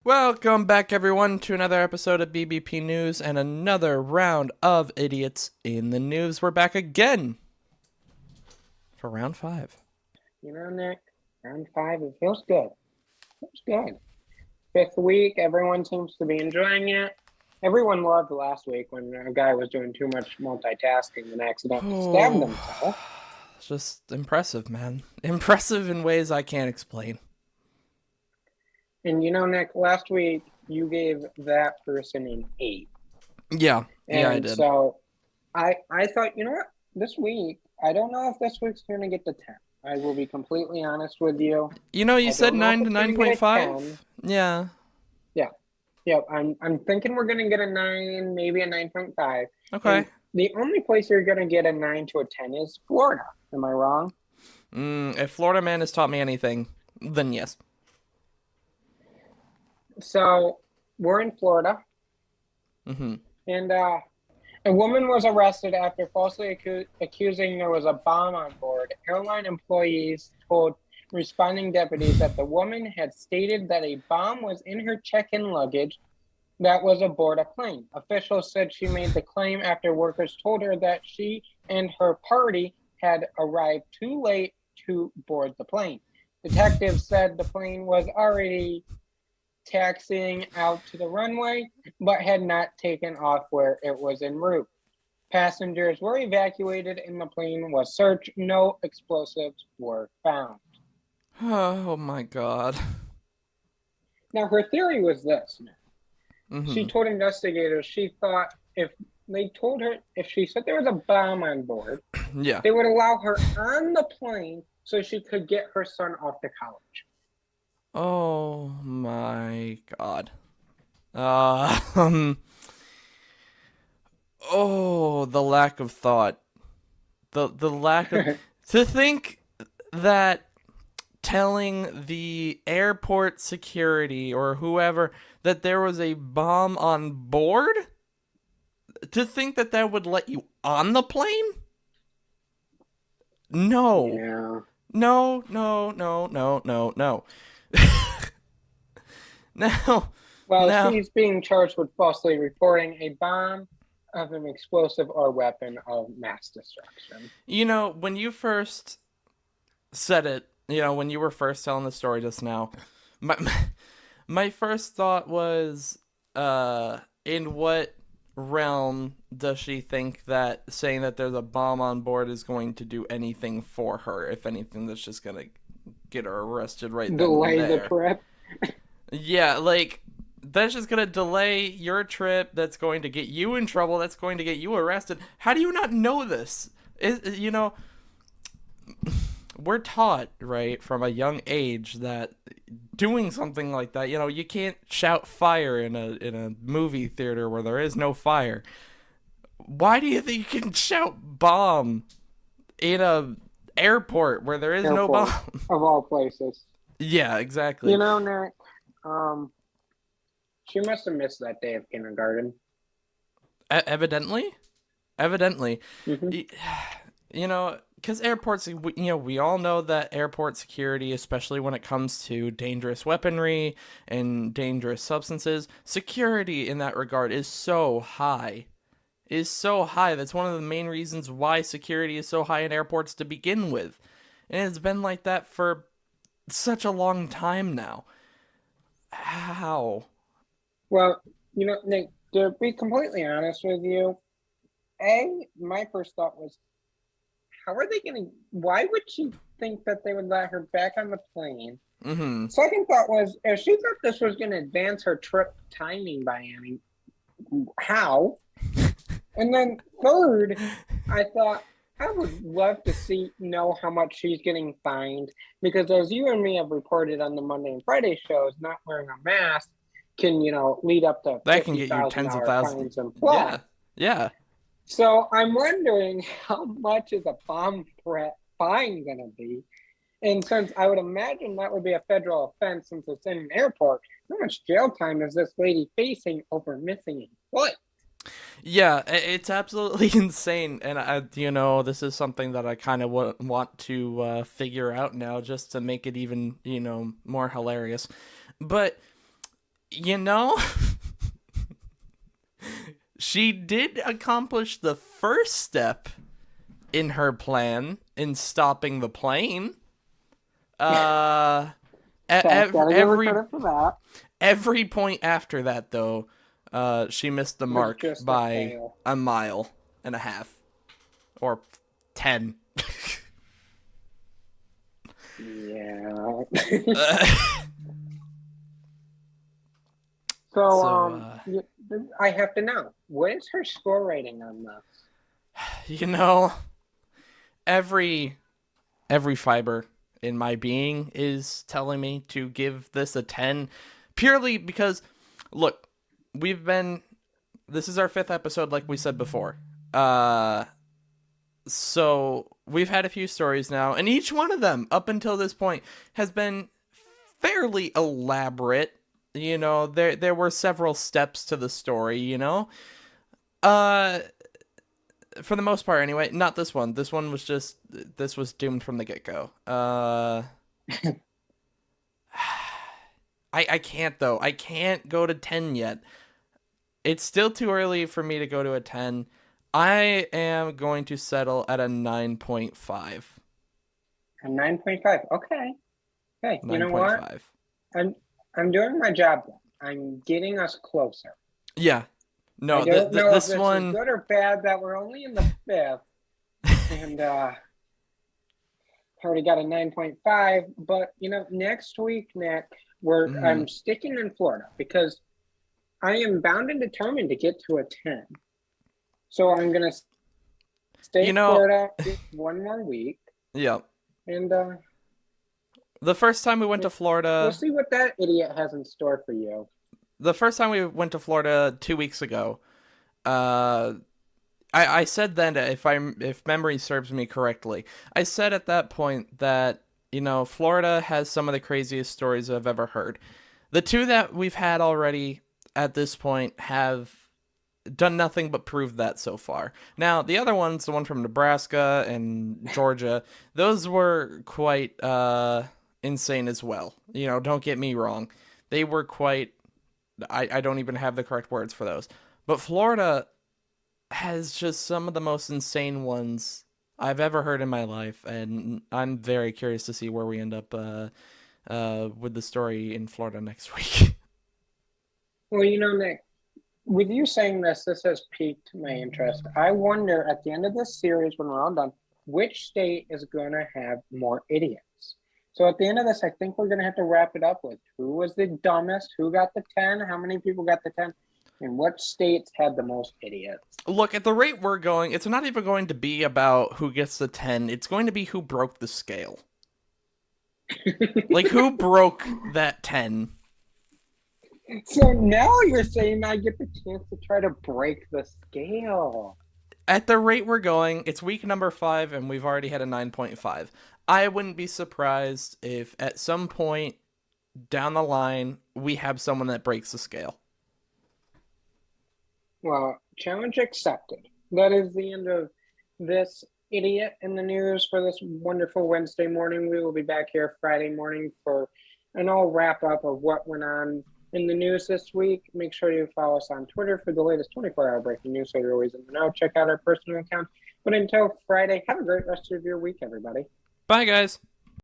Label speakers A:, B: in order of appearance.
A: Welcome back, everyone, to another episode of BBP News and another round of idiots in the news. We're back again for round five.
B: Nick, round five, it feels good. Feels good. Fifth week, everyone seems to be enjoying it. Everyone loved last week when a guy was doing too much multitasking and accidentally stabbed himself.
A: It's just impressive, man. Impressive in ways I can't explain.
B: And Nick, last week you gave that person an 8.
A: Yeah, I did.
B: So I thought, you know what? This week, I don't know if this week's going to get to 10. I will be completely honest with you.
A: You said 9 to 9.5? Yeah.
B: Yep, I'm thinking we're gonna get a 9, maybe a 9.5.
A: Okay.
B: And the only place you're gonna get a 9 to a 10 is Florida. Am I wrong?
A: If Florida Man has taught me anything, then yes.
B: So we're in Florida, and a woman was arrested after falsely accusing there was a bomb on board. Airline employees told responding deputies that the woman had stated that a bomb was in her check-in luggage that was aboard a plane. Officials said she made the claim after workers told her that she and her party had arrived too late to board the plane. Detectives said the plane was already taxiing out to the runway, but had not taken off where it was en route. Passengers were evacuated and the plane was searched. No explosives were found.
A: Oh my god.
B: Now, her theory was this. She told investigators she thought if she said there was a bomb on board, they would allow her on the plane so she could get her son off to college.
A: Oh my god. Oh, the lack of thought. The lack of to think that telling the airport security or whoever that there was a bomb on board, to think that that would let you on the plane? No.
B: Yeah.
A: No.
B: Well, she's being charged with falsely reporting a bomb of an explosive or weapon of mass destruction.
A: When you first said it, when you were first telling the story just now, my first thought was, in what realm does she think that saying that there's a bomb on board is going to do anything for her? If anything, that's just gonna get her arrested right then and there.
B: Delay the trip.
A: Yeah, like, that's just gonna delay your trip. That's going to get you in trouble. That's going to get you arrested. How do you not know this? We're taught, right, from a young age that doing something like that, you can't shout fire in a movie theater where there is no fire. Why do you think you can shout bomb in a airport where there is no bomb?
B: Of all places.
A: Yeah, exactly.
B: Nick, she must have missed that day of kindergarten.
A: Evidently. Because airports, we all know that airport security, especially when it comes to dangerous weaponry and dangerous substances, security in that regard is so high. That's one of the main reasons why security is so high in airports to begin with. And it's been like that for such a long time now. How?
B: Well, Nick, to be completely honest with you, my first thought was, why would she think that they would let her back on the plane? Second thought was, if she thought this was going to advance her trip timing by any, how? And then third, I thought, I would love to know how much she's getting fined, because as you and me have reported on the Monday and Friday shows, not wearing a mask can, lead up to
A: that can get you tens of thousands. Yeah.
B: So I'm wondering, how much is a bomb threat fine going to be? And since I would imagine that would be a federal offense since it's in an airport, how much jail time is this lady facing over missing a foot?
A: Yeah, it's absolutely insane, and this is something that I kind of want to figure out now, just to make it even more hilarious. But You know, she did accomplish the first step in her plan in stopping the plane. Uh,
B: Gotta give her
A: every
B: credit for that.
A: every point after that, though, she missed the
B: Was
A: mark
B: just a
A: by
B: fail.
A: a mile and a half, or 10.
B: Yeah.
A: Uh,
B: So,
A: so,
B: I have to know, what is her score rating on this?
A: you know, every every fiber in my being is telling me to give this a 10, purely because, look, we've been this is our fifth episode, like we said before. Uh, so we've had a few stories now, and each one of them up until this point has been fairly elaborate. You know, there were several steps to the story. Uh, for the most part, anyway. Not this one. This was doomed from the get go. I can't though. I can't go to 10 yet. It's still too early for me to go to a 10. I am going to settle at a 9.5.
B: A 9.5. Okay. Hey, you know what?
A: 9.5.
B: I'm doing my job then. I'm getting us closer.
A: Yeah. No,
B: I don't know if
A: this
B: this
A: one.
B: is good or bad that we're only in the fifth. And already got a 9.5. But next week, Nick, I'm sticking in Florida because I am bound and determined to get to a 10. So I'm gonna stay in Florida one more week.
A: Yeah.
B: And
A: the first time we went to Florida,
B: we'll see what that idiot has in store for you.
A: The first time we went to Florida 2 weeks ago, I said then, if memory serves me correctly, I said at that point that Florida has some of the craziest stories I've ever heard. The two that we've had already at this point have done nothing but prove that so far. Now, the other ones, the one from Nebraska and Georgia, those were quite insane as well. Don't get me wrong. They were quite... I don't even have the correct words for those. But Florida has just some of the most insane ones I've ever heard in my life, and I'm very curious to see where we end up with the story in Florida next week.
B: Well, Nick, with you saying this has piqued my interest. I wonder at the end of this series, when we're all done, which state is going to have more idiots? So at the end of this, I think we're going to have to wrap it up with who was the dumbest, who got the 10, how many people got the 10, and what states had the most idiots.
A: Look, at the rate we're going, it's not even going to be about who gets the 10. It's going to be who broke the scale. Like, who broke that 10?
B: So now you're saying I get the chance to try to break the scale.
A: At the rate we're going, it's week number 5, and we've already had a 9.5. I wouldn't be surprised if at some point down the line we have someone that breaks the scale.
B: Well, challenge accepted. That is the end of this idiot in the news for this wonderful Wednesday morning. We will be back here Friday morning for an all wrap up of what went on in the news this week. Make sure you follow us on Twitter for the latest 24-hour breaking news so you're always in the know. Check out our personal accounts. But until Friday, have a great rest of your week, everybody.
A: Bye, guys.